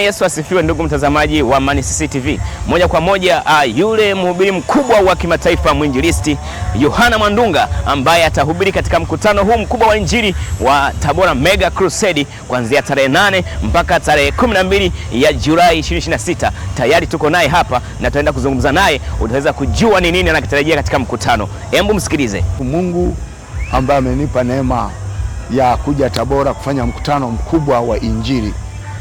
Yesu asifiwe, ndugu mtazamaji wa Manisi TV. Moja kwa moja yule mhubiri mkubwa wa kimataifa mwinjilisti Yohana Mwandunga ambaye atahubiri katika mkutano huu mkubwa wa injili wa Tabora Mega Crusade kuanzia tarehe 8 mpaka tarehe 12 ya Julai 2026. Tayari tuko naye hapa na tutaenda kuzungumza naye, utaweza kujua ni nini anakitarajia katika mkutano. Hebu msikilize. Mungu ambaye amenipa neema ya kuja Tabora kufanya mkutano mkubwa wa injili.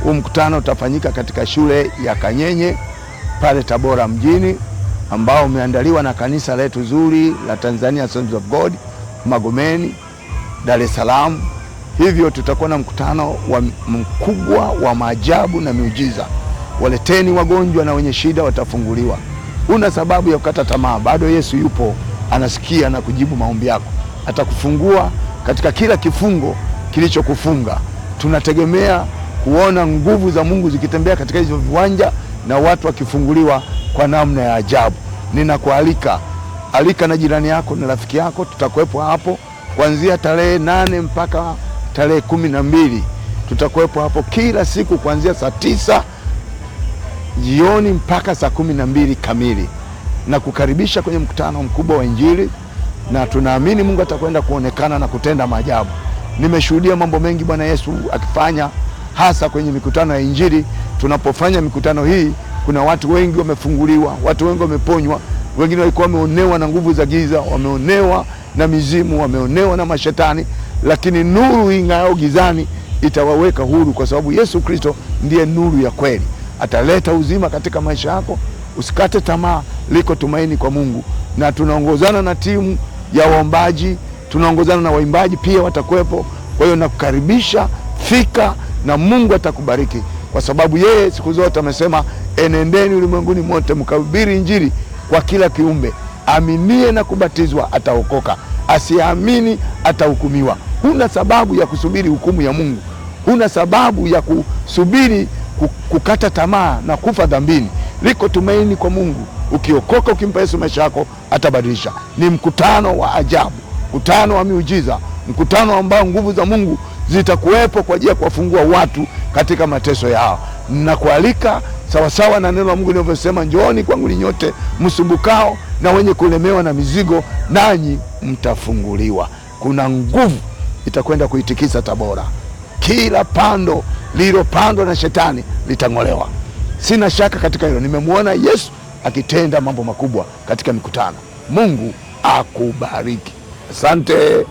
Huu mkutano utafanyika katika shule ya Kanyenye pale Tabora mjini, ambao umeandaliwa na kanisa letu zuri la Tanzania Sons of God Magomeni, Dar es Salaam. Hivyo tutakuwa na mkutano mkubwa wa maajabu na miujiza. Waleteni wagonjwa na wenye shida watafunguliwa. Una sababu ya kukata tamaa, bado Yesu yupo, anasikia na kujibu maombi yako. Atakufungua katika kila kifungo kilichokufunga. Tunategemea kuona nguvu za Mungu zikitembea katika hizo viwanja na watu wakifunguliwa kwa namna ya ajabu. Ninakualika, alika na jirani yako na rafiki yako. Tutakuwepo hapo kuanzia tarehe 8 mpaka tarehe 12. Tutakuwepo hapo kila siku kuanzia saa 9 jioni mpaka saa 12 kamili. Na kukaribisha kwenye mkutano mkubwa wa injili, na tunaamini Mungu atakwenda kuonekana na kutenda maajabu. Nimeshuhudia mambo mengi Bwana Yesu akifanya, hasa kwenye mikutano ya injili. Tunapofanya mikutano hii, kuna watu wengi wamefunguliwa, watu wengi wameponywa. Wengine walikuwa wameonewa na nguvu za giza, wameonewa na mizimu, wameonewa na mashetani, lakini nuru ing'aayo gizani itawaweka huru, kwa sababu Yesu Kristo ndiye nuru ya kweli. Ataleta uzima katika maisha yako. Usikate tamaa, liko tumaini kwa Mungu. Na tunaongozana na timu ya waombaji, tunaongozana na waimbaji pia watakuwepo. Kwa hiyo nakukaribisha, fika na Mungu atakubariki, kwa sababu yeye siku zote amesema, enendeni ulimwenguni mote mkahubiri injili kwa kila kiumbe. Aminie na kubatizwa ataokoka, asiamini atahukumiwa. Huna sababu ya kusubiri hukumu ya Mungu. Huna sababu ya kusubiri kukata tamaa na kufa dhambini. Liko tumaini kwa Mungu. Ukiokoka, ukimpa Yesu maisha yako, atabadilisha. Ni mkutano wa ajabu, mkutano wa miujiza, mkutano ambao nguvu za Mungu zitakuwepo kwa ajili ya kuwafungua watu katika mateso yao. Nakualika sawasawa na neno la Mungu linavyosema, njooni kwangu nyote msumbukao na wenye kulemewa na mizigo, nanyi mtafunguliwa. Kuna nguvu itakwenda kuitikisa Tabora. Kila pando lililopandwa na shetani litang'olewa. Sina shaka katika hilo. Nimemwona Yesu akitenda mambo makubwa katika mikutano. Mungu akubariki. Asante.